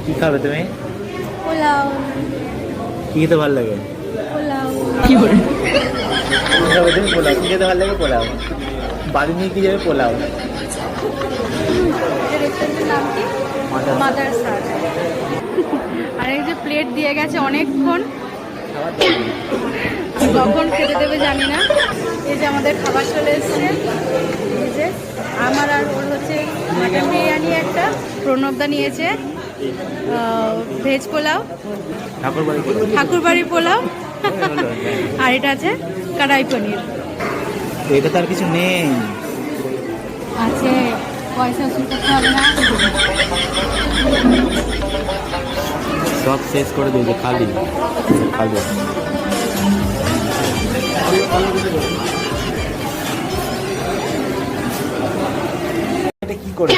কি খাবে তুমি? পোলাও। কি খেতে ভালো লাগে? পোলাও। কি করে কি খাবে তুমি? পোলাও। কি খেতে ভালো লাগে? পোলাও। বাড়ি নিয়ে কি যাবে? পোলাও। রেস্টুরেন্টের নাম কি? Mother sir. আর এই যে প্লেট দিয়ে গেছে অনেকক্ষণ, কখন খেতে দেবে জানি না। এই যে আমাদের খাবার চলে এসছে, এই যে আমার আর ওর হচ্ছে মাটন বিরিয়ানি একটা, প্রণবদা নিয়েছে ভেজ পোলাও, ঠাকুরবাড়ির পোলাও, আর এটা আছে কড়াই পনির। এটা তো আর কিছু নেই। আছে, পয়সা উসুল করতে হবে না। সব শেষ করে দিয়েছে, খালি খালি। এটা কি করে